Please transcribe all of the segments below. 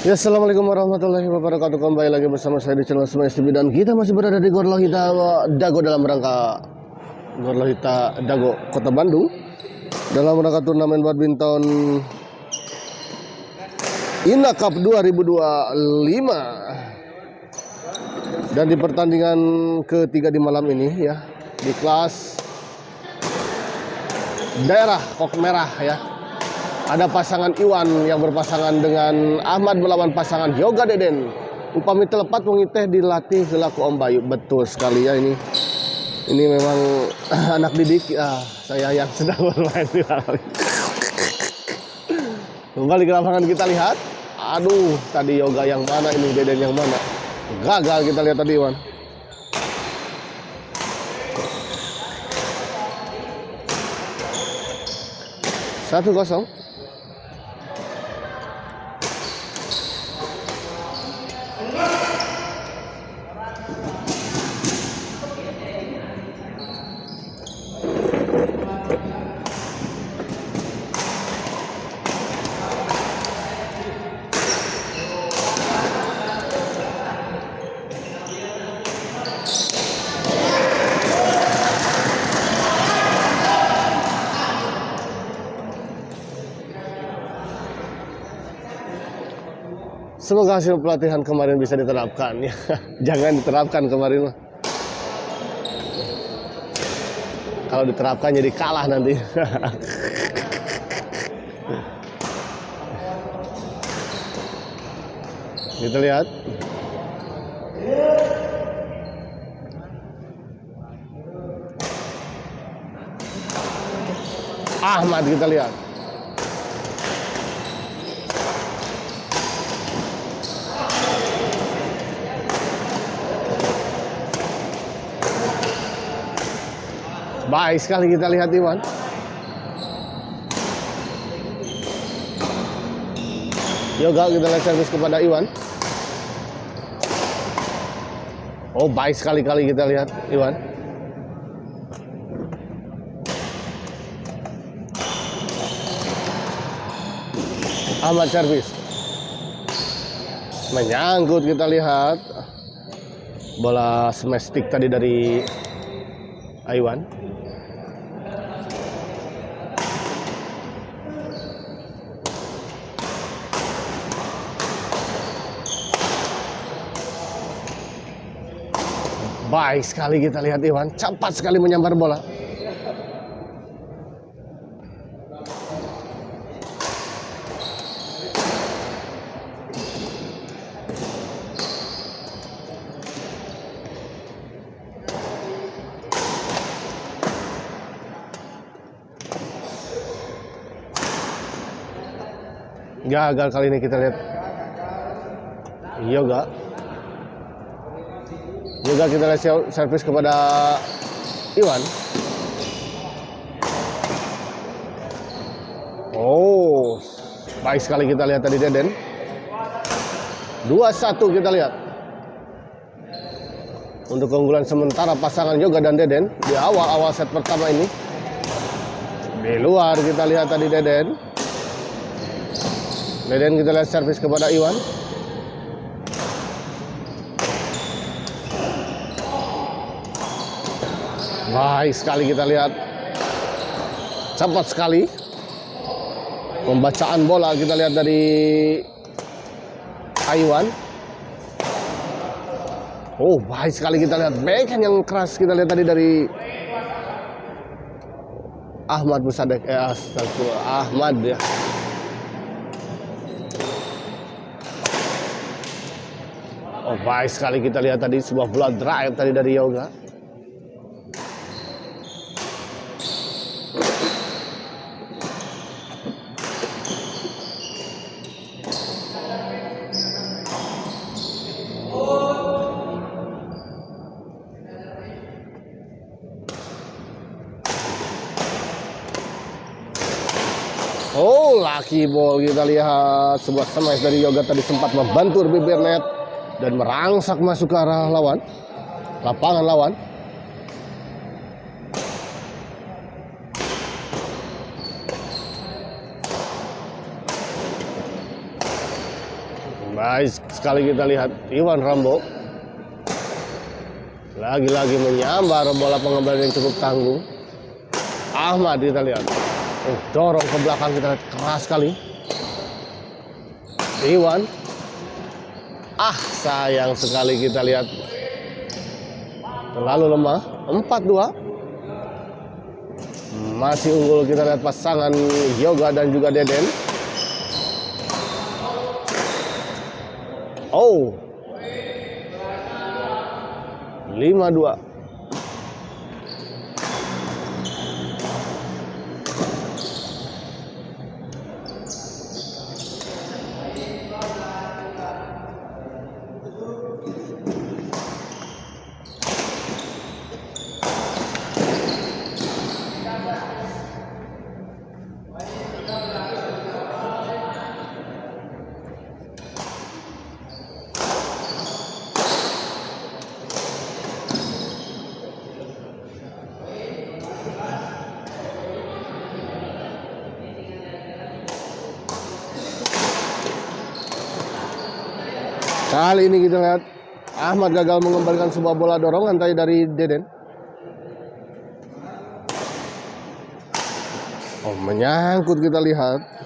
Ya, assalamualaikum warahmatullahi wabarakatuh. Kembali lagi bersama saya di channel Semua STB dan kita masih berada di Gor Lohita Dago dalam rangka Gor Lohita Dago Kota Bandung dalam rangka turnamen badminton INA Cup 2025. Dan di pertandingan ketiga di malam ini ya, di kelas Daerah Kok Merah ya, ada pasangan Iwan yang berpasangan dengan Ahmad melawan pasangan Yoga Deden. Upami telepat mengiteh dilatih selaku Om Bayu. Betul sekali ya, ini memang anak didik saya yang sedang bermain di lapangan. Kembali ke lapangan kita lihat. Aduh, tadi Yoga yang mana, ini Deden yang mana? Gagal kita lihat tadi Iwan. Satu kosong. Semoga hasil pelatihan kemarin bisa diterapkan ya. Jangan diterapkan kemarin mah. Kalau diterapkan jadi kalah nanti. Kita lihat. Ahmad kita lihat. Baik sekali kita lihat Iwan. Yoga kita lihat servis kepada Iwan. Oh, baik sekali kita lihat Iwan. Ahmad servis. Menyangkut kita lihat. Bola smash stick tadi dari Iwan. Baik sekali kita lihat Iwan, cepat sekali menyambar bola. Gagal kali ini kita lihat Yoga kita lihat servis kepada Iwan. Oh, baik sekali kita lihat tadi Deden. 2-1 kita lihat untuk keunggulan sementara pasangan Yoga dan Deden di awal set pertama ini. Di luar kita lihat tadi Deden kita lihat servis kepada Iwan. Baik sekali kita lihat, cepat sekali pembacaan bola kita lihat dari Iwan. Oh, baik sekali kita lihat backhand yang keras kita lihat tadi dari Ahmad Musadek. Ahmad ya. Oh, baik sekali kita lihat tadi sebuah bola drive tadi dari Yoga. Oh, lucky ball kita lihat, sebuah smash dari Yoga tadi sempat membantu bibir net dan merangsak masuk ke arah lapangan lawan. Baik sekali kita lihat Iwan Rambo. Lagi-lagi menyambar bola pengembalian yang cukup tangguh. Ahmad kita lihat. Dorong ke belakang kita lihat keras sekali. Iwan. Sayang sekali kita lihat. Terlalu lemah. 4-2. Masih unggul kita lihat pasangan Yoga dan juga Deden. 5-2. Kali ini kita lihat Ahmad gagal mengembalikan sebuah bola dorongan tadi dari Deden. Menyangkut kita lihat.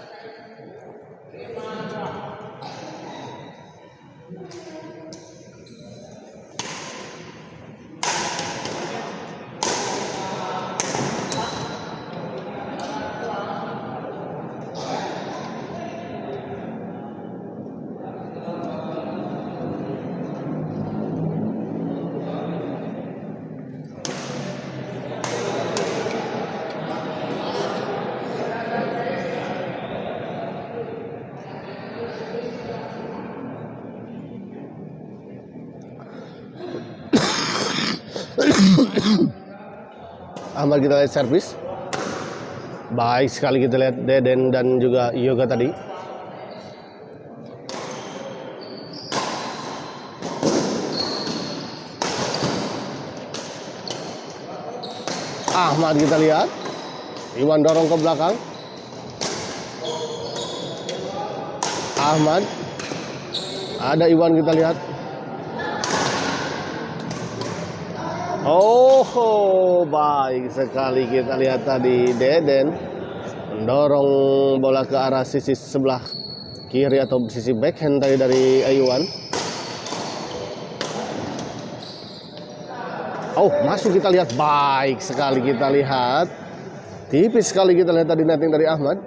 Ahmad kita lihat servis. Baik sekali kita lihat Deden dan juga Yoga tadi. Ahmad kita lihat. Iwan dorong ke belakang. Ahmad. Ada Iwan kita lihat. Baik sekali kita lihat tadi Deden mendorong bola ke arah sisi sebelah kiri atau sisi backhand tadi dari Iwan. Masuk kita lihat, baik sekali kita lihat. Tipis sekali kita lihat tadi netting dari Ahmad.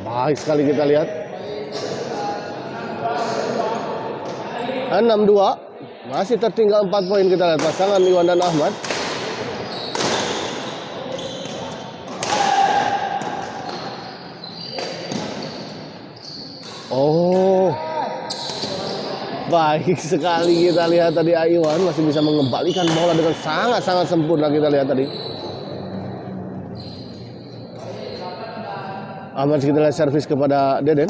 Baik sekali kita lihat. 6-2. Masih tertinggal 4 poin kita lihat pasangan Iwan dan Ahmad. Baik sekali kita lihat tadi Iwan masih bisa mengembalikan bola dengan sangat-sangat sempurna kita lihat tadi. Ahmad kita lihat servis kepada Deden.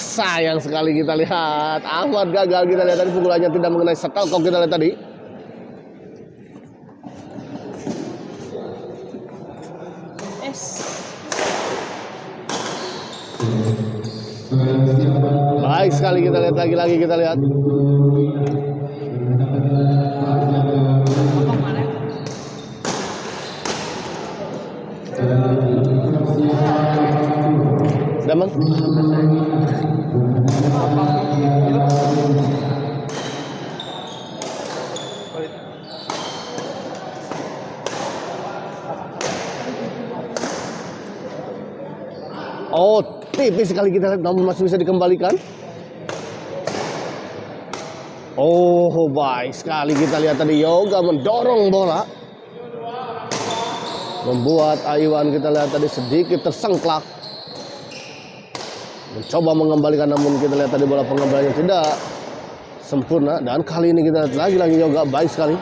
Sayang sekali kita lihat. Ahmad gagal kita lihat tadi, pukulannya tidak mengenai shuttlecock kita lihat tadi. Baik sekali kita lihat, lagi-lagi kita lihat. Daman. Tipis sekali kita lihat, namun masih bisa dikembalikan. Baik sekali kita lihat tadi Yoga mendorong bola, membuat Iwan kita lihat tadi sedikit tersengklak. Mencoba mengembalikan, namun kita lihat tadi bola pengembaliannya tidak sempurna. Dan kali ini kita lihat lagi-lagi Yoga baik sekali.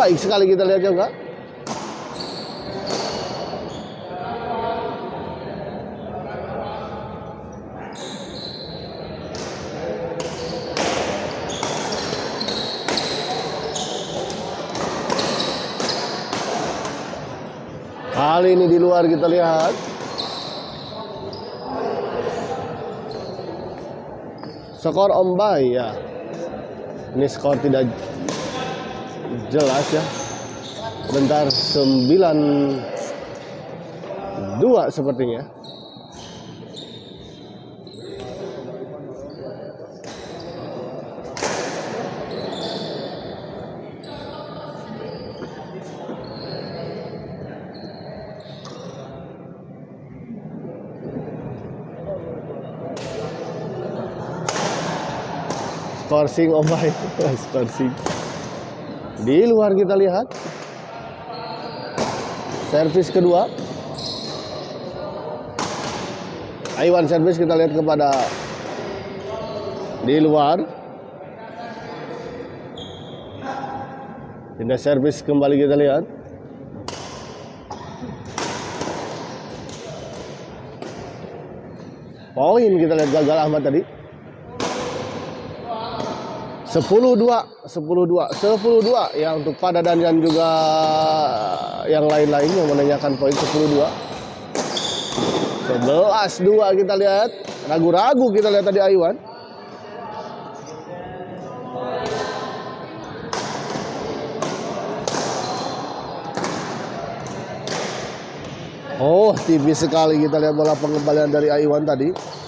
Baik sekali kita lihat juga. Kali ini di luar kita lihat. Skor Ombay ya. Ini skor tidak jelas ya. Bentar 9-2 sepertinya. Skorsing Ombay, skorsing. Di luar kita lihat. Servis kedua. Iwan servis kita lihat kepada di luar. Pindah servis kembali kita lihat. Poin kita lihat gagal Ahmad tadi. 10-2 ya untuk Pada dan juga yang lain-lain yang menanyakan poin 10-2. 11-2 kita lihat. Ragu-ragu kita lihat tadi Iwan. Oh, tipis sekali kita lihat bola pengembalian dari Iwan tadi.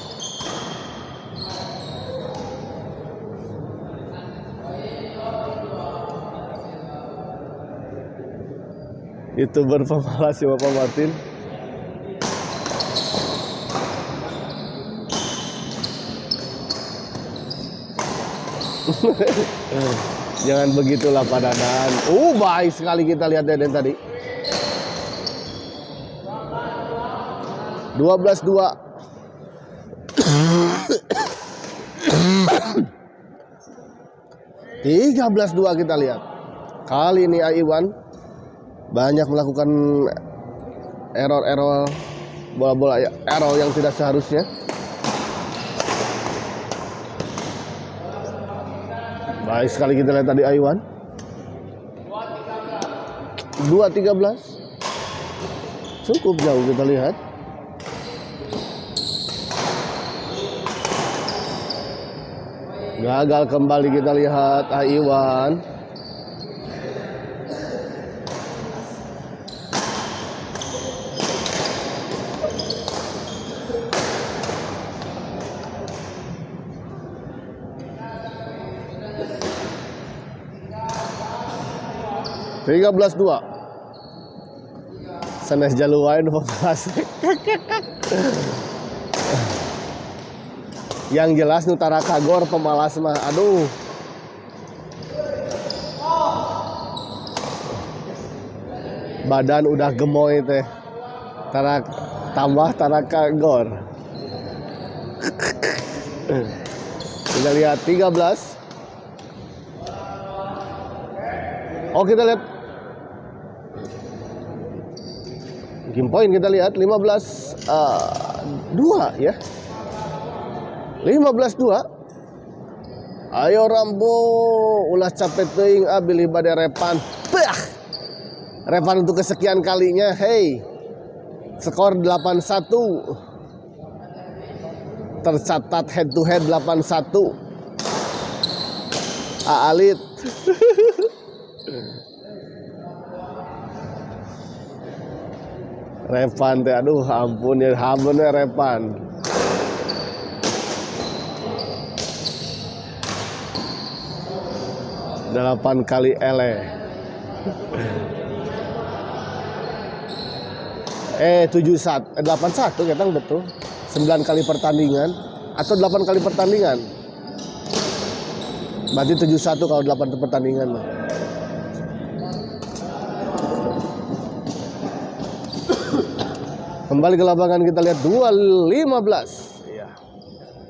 YouTuber pemalas si Bapak Martin. Jangan begitulah Pak Dadan. Baik sekali kita lihat Deden tadi. 12-2. 13-2 kita lihat. Kali ini Iwan banyak melakukan error bola-bola error yang tidak seharusnya. Baik sekali kita lihat tadi Iwan. 2-13. Cukup jauh kita lihat. Gagal kembali kita lihat Iwan. Tiga 13-2. Sanes jaluain pemalas. Yang jelas Nutara Kagor pemalas mah. Aduh. Badan udah gemoy teh. Tambah Tara Kagor. Kita lihat 13. Oh, kita lihat game point kita lihat 15-2 ya. 15-2. Ayo Rambo, ulah capek teuing bilih bade repan. Pah. Repan untuk kesekian kalinya. Hey. Skor 8-1. Tercatat head to head 8-1. Alit. Repan teh, aduh ampun ya, hamun ya Repan. Delapan kali ele. 81 ketang betul. 9 kali pertandingan atau 8 kali pertandingan. Berarti 71 kalau 8 pertandingan mah. Kembali ke lapangan kita lihat 2-15. Iya.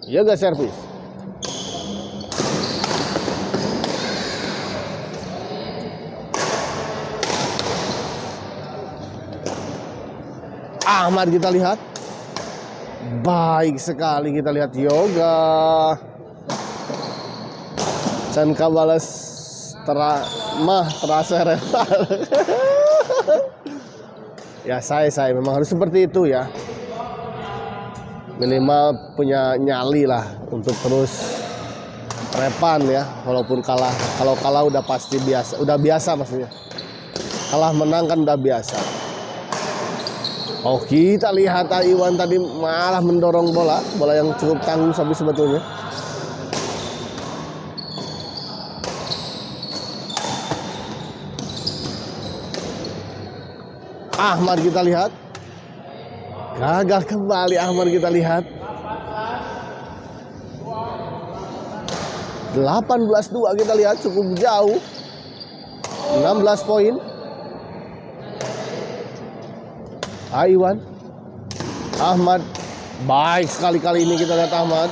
Yoga servis. Ahmad kita lihat. Baik sekali kita lihat yoga. Dan kabalas terasa ya saya memang harus seperti itu ya. Minimal punya nyali lah untuk terus repan ya, walaupun kalah. Kalau kalah udah pasti biasa, udah biasa maksudnya. Kalah menang kan udah biasa. Oh, kita lihat Iwan tadi malah mendorong bola yang cukup tanggung tapi sebetulnya. Ahmad kita lihat. Gagal kembali Ahmad kita lihat. 18-2 kita lihat, cukup jauh. 16 poin. Iwan. Ahmad. Baik sekali kali ini kita lihat Ahmad.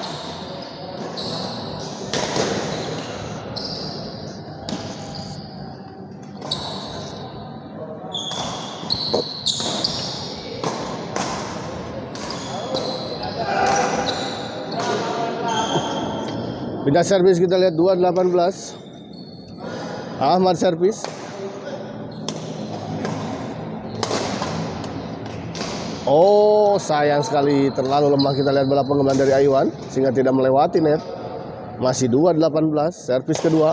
Pindah servis kita lihat 2-18. Ahmad servis. Oh, sayang sekali terlalu lemah kita lihat bola pengemban dari Iwan sehingga tidak melewati net. Masih 2-18. Servis kedua.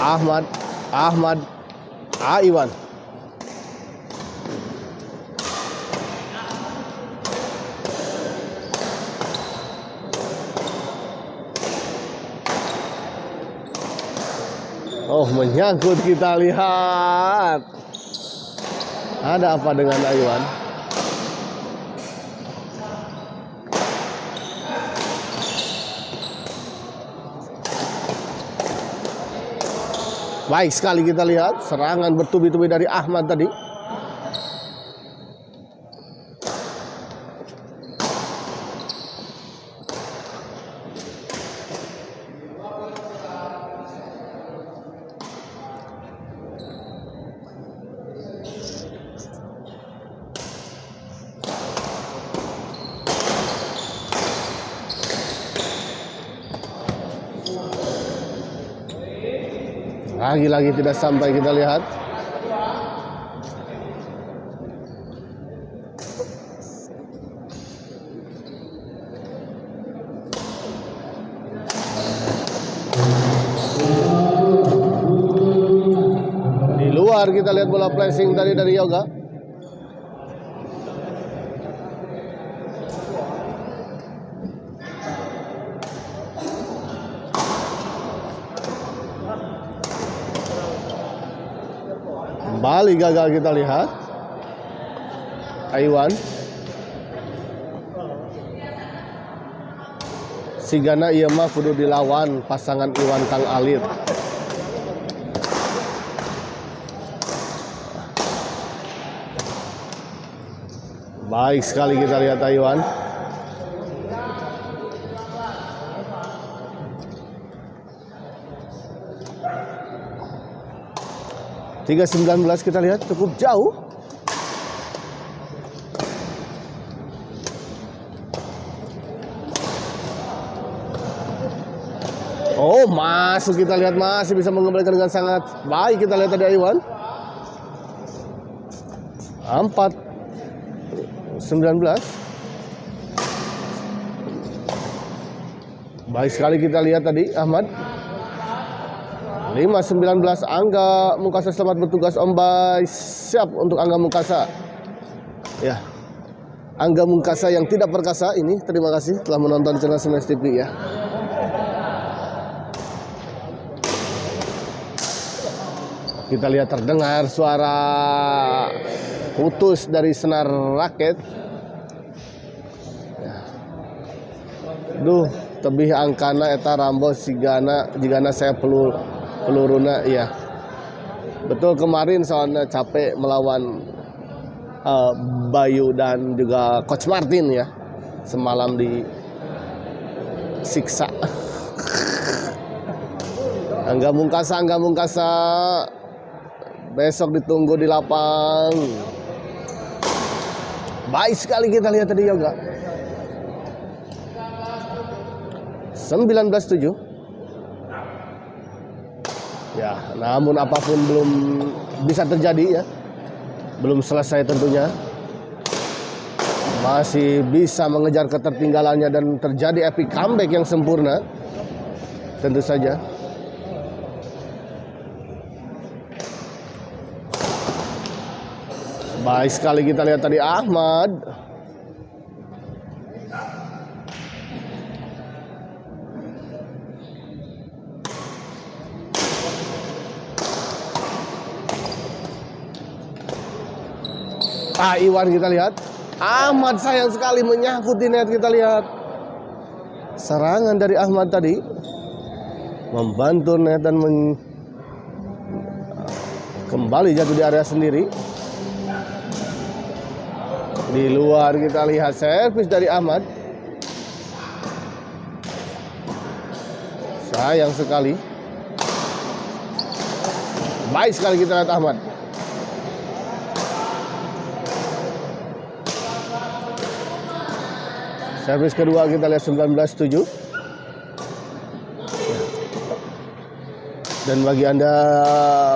Ahmad. Iwan. Oh, menyangkut kita lihat. Ada apa dengan Iwan? Baik sekali kita lihat serangan bertubi-tubi dari Ahmad tadi. Lagi-lagi tidak sampai kita lihat. Di luar kita lihat bola flashing tadi dari Yoga. Kembali gagal kita lihat. Iwan. Sigana ieu mah kudu dilawan pasangan Iwan Kang Alit. Baik sekali kita lihat Iwan. Tiga 19 kita lihat cukup jauh. Oh, masuk kita lihat, masih bisa mengembalikan dengan sangat baik kita lihat tadi Iwan. 4-19. Baik sekali kita lihat tadi Ahmad. 5-19. Angga Mukasa selamat bertugas Om Bay. Siap untuk Angga Mukasa. Ya, Angga Mukasa yang tidak perkasa ini. Terima kasih telah menonton channel Smash TV ya. Kita lihat terdengar suara putus dari senar raket. Ya. Duh, tebih angkana eta Rambo sigana jigana saya peluruna ya. Betul, kemarin soalnya capek melawan Bayu dan juga Coach Martin ya. Semalam di siksa. Angga Mungkasa besok ditunggu di lapang. Baik sekali kita lihat tadi Yoga. 19-7. Ya, namun apapun belum bisa terjadi ya. Belum selesai tentunya. Masih bisa mengejar ketertinggalannya dan terjadi epic comeback yang sempurna. Tentu saja. Baik sekali kita lihat tadi Ahmad. Iwan kita lihat. Ahmad sayang sekali menyangkut di net, kita lihat. Serangan dari Ahmad tadi membantu net dan kembali jatuh di area sendiri. Di luar kita lihat servis dari Ahmad. Sayang sekali. Baik sekali kita lihat Ahmad. Servis kedua kita lihat 19-7. Dan bagi Anda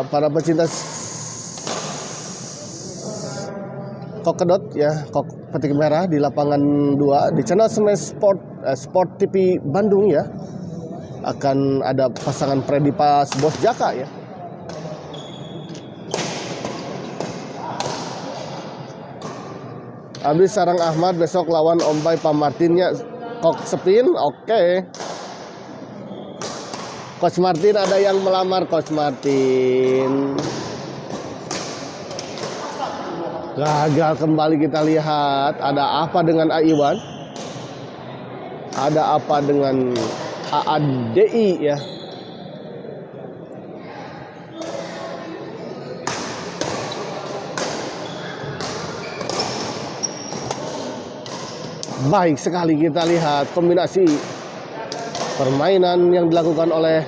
para pecinta kokedot ya, petik merah di lapangan 2 di channel Smash Sport TV Bandung ya, akan ada pasangan Predipas Bos Jaka ya. Habis sarang Ahmad, besok lawan Ombay Pak Martinnya kok spin, oke. Coach Martin, ada yang melamar Coach Martin. Gagal kembali kita lihat. Ada apa dengan Iwan? Ada apa dengan AADI ya? Baik sekali kita lihat kombinasi permainan yang dilakukan oleh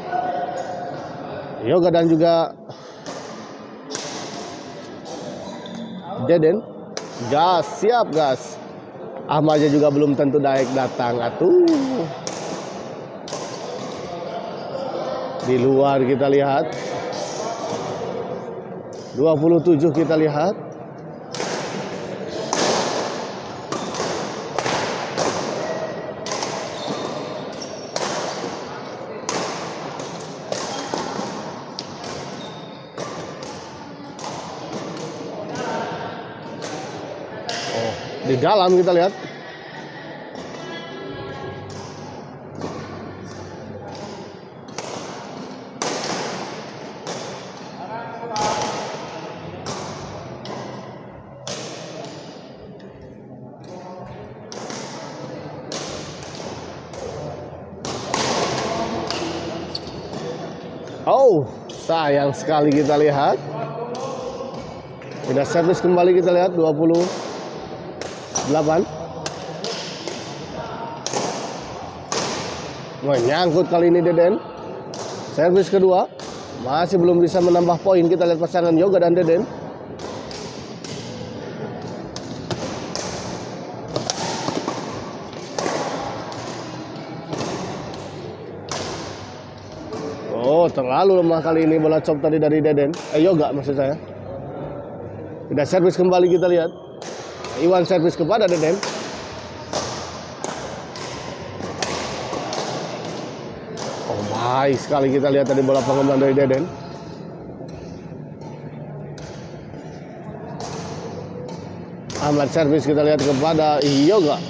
Yoga dan juga Deden. Gas, siap gas. Ahmad juga belum tentu datang. Atuh. Di luar kita lihat. 27 kita lihat. Di dalam kita lihat. Oh, sayang sekali kita lihat. Sudah servis kembali kita lihat 28. Menyangkut kali ini Deden. Servis kedua. Masih belum bisa menambah poin. Kita lihat pasangan Yoga dan Deden. Oh, terlalu lemah kali ini bola chop tadi dari Deden. Yoga maksud saya. Sudah servis kembali kita lihat. Iwan servis kepada Deden. Oh, baik sekali kita lihat tadi bola pengembang dari Deden. Ahmad servis kita lihat kepada Yoga.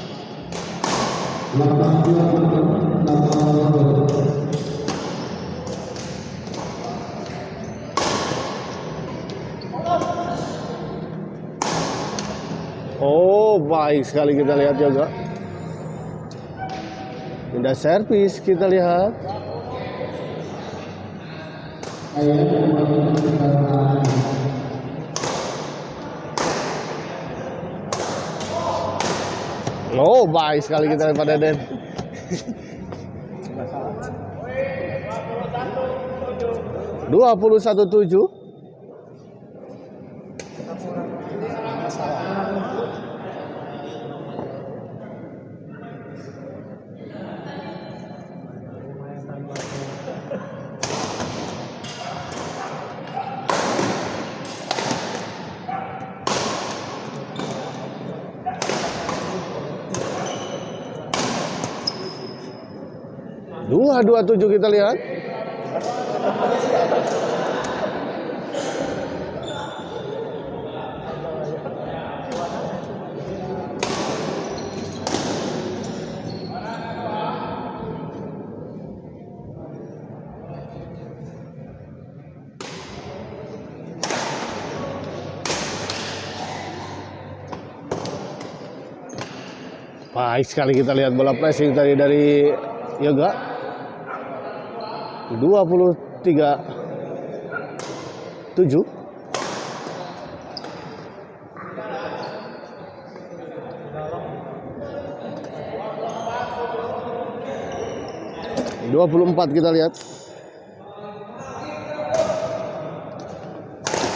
Oh, baik sekali kita lihat juga. Sudah servis kita lihat. Oh, baik sekali kita lihat pada Deden. Dua 21-7. 2-2-7 kita lihat. Baik sekali kita lihat bola pressing tadi dari Yoga. 23-7. kita lihat.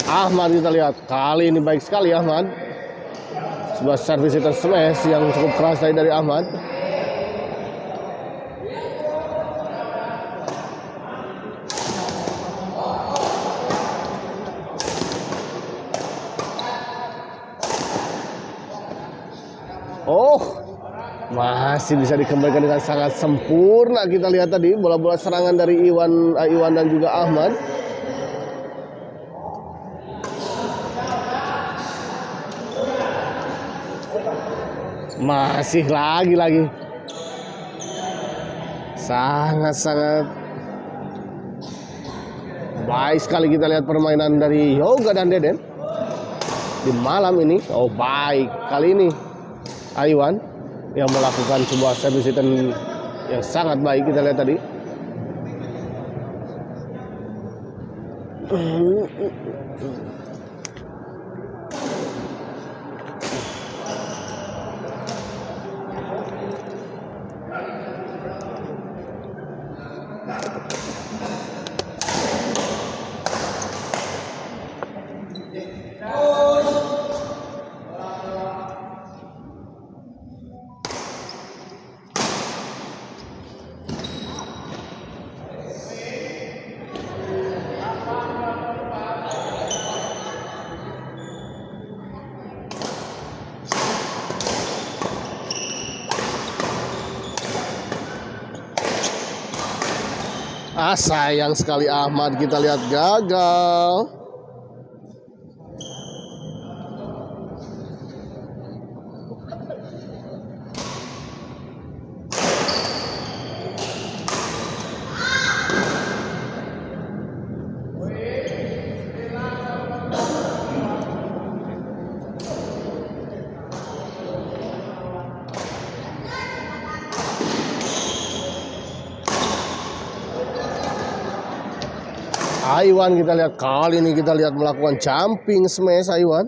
Ahmad kita lihat. Kali ini baik sekali Ahmad. Sebuah servis return smash yang cukup keras dari Ahmad. Oh, masih bisa dikembalikan dengan sangat sempurna. Kita lihat tadi bola-bola serangan dari Iwan dan juga Ahmad. Masih lagi sangat baik sekali kita lihat permainan dari Yoga dan Deden di malam ini. Oh, baik kali ini Iwan yang melakukan sebuah service return yang sangat baik. Kita lihat tadi. Sayang sekali Ahmad, kita lihat gagal. Iwan kita lihat kali ini melakukan jumping smash Iwan.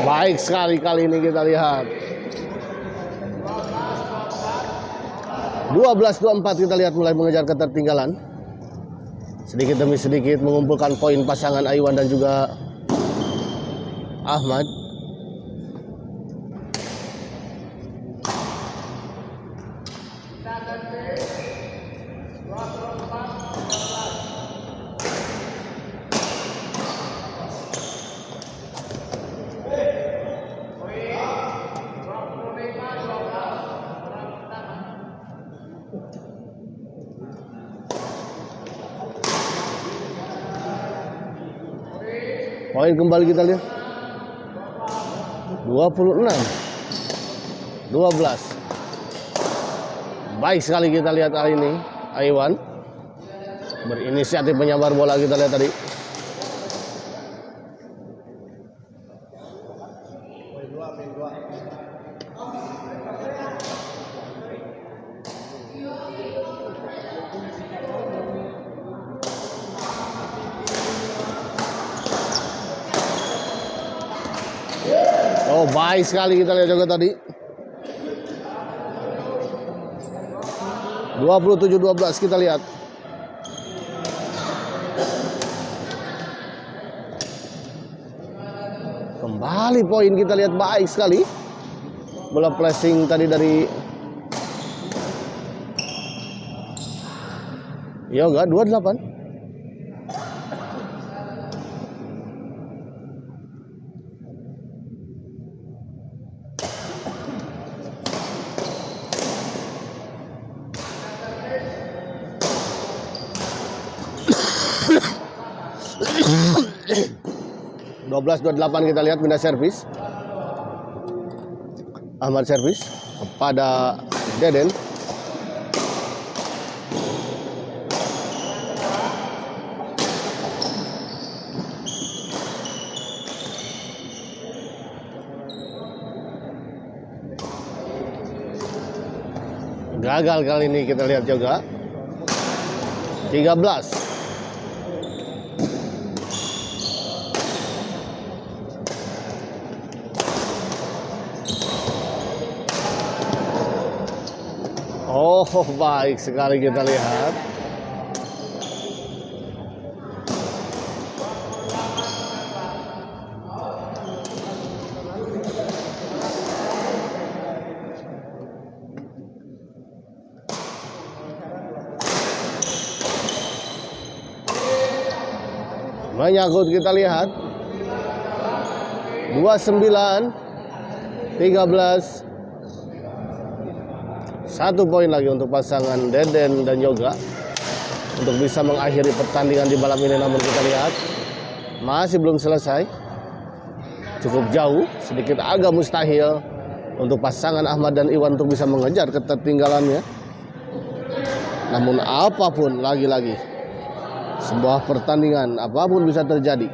Baik sekali kali ini kita lihat. 12-24 kita lihat mulai mengejar ketertinggalan. Sedikit demi sedikit mengumpulkan poin pasangan Iwan dan juga Ahmad. Poin kembali kita lihat 26-12. Baik sekali kita lihat hari ini Iwan berinisiatif menyabar bola. Kita lihat tadi. Oh, baik sekali kita lihat juga tadi. 27-12 kita lihat. Kembali poin kita lihat, baik sekali. Bola flashing tadi dari Yoga. 28. Belas 28 kita lihat, pindah servis. Ahmad servis kepada Deden. Gagal kali ini, kita lihat juga. 13. Oh, baik sekali kita lihat. Menyangkut, kita lihat. 29 13. 1 poin lagi untuk pasangan Deden dan Yoga untuk bisa mengakhiri pertandingan di malam ini. Namun kita lihat masih belum selesai, cukup jauh, sedikit agak mustahil untuk pasangan Ahmad dan Iwan untuk bisa mengejar ketertinggalannya. Namun apapun, lagi-lagi sebuah pertandingan, apapun bisa terjadi.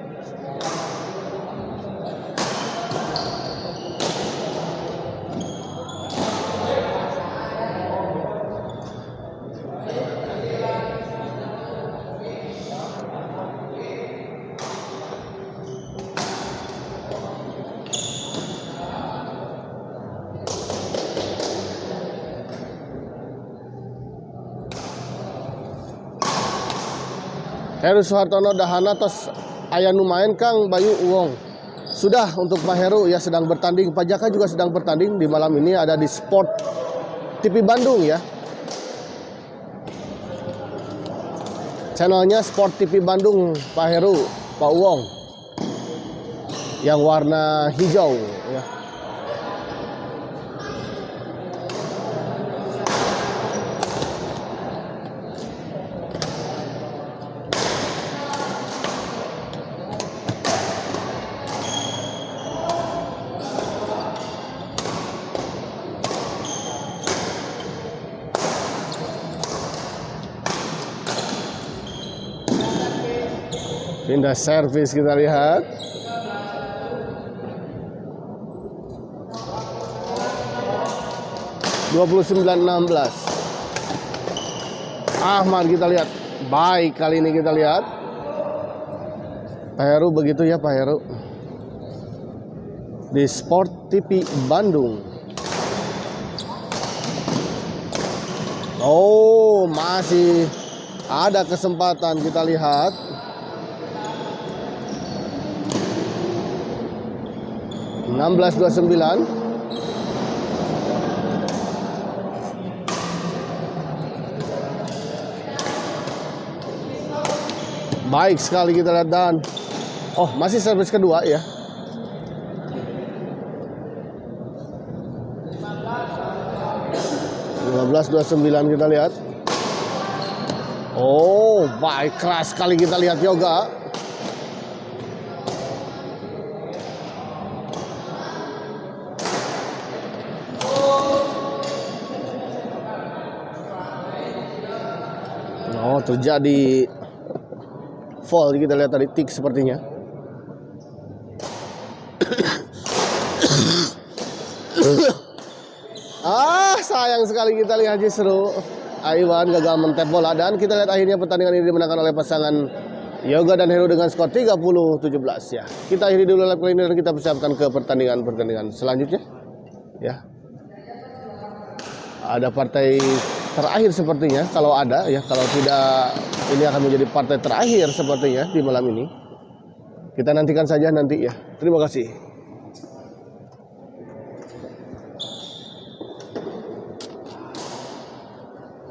Heru Soehartono dahana tos aya nu main Kang Bayu Uwong. Sudah untuk Pak Heru ya, sedang bertanding. Pak Jaka juga sedang bertanding di malam ini, ada di Sport TV Bandung ya. Channelnya Sport TV Bandung, Pak Heru, Pak Uwong. Yang warna hijau ya. Pindah servis kita lihat. (29-16). Ahmad kita lihat. Baik kali ini kita lihat. Pak Heru begitu ya, Pak Heru. Di Sport TV Bandung. Oh, masih ada kesempatan, kita lihat. 16-29. Baik sekali kita lihat, dan oh, masih servis kedua ya. (15-29) kita lihat. Oh, baik, keras sekali kita lihat Yoga. Oh, terjadi foul, kita lihat tadi tik sepertinya. Sayang sekali kita lihat justru Iwan gagal mentep bola, dan kita lihat akhirnya pertandingan ini dimenangkan oleh pasangan Yoga dan Heru dengan skor 30-17 ya. Kita akhiri dulu live kali ini dan kita persiapkan ke pertandingan selanjutnya ya. Ada partai terakhir sepertinya, kalau ada ya, kalau tidak ini akan menjadi partai terakhir sepertinya di malam ini. Kita nantikan saja nanti ya. Terima kasih.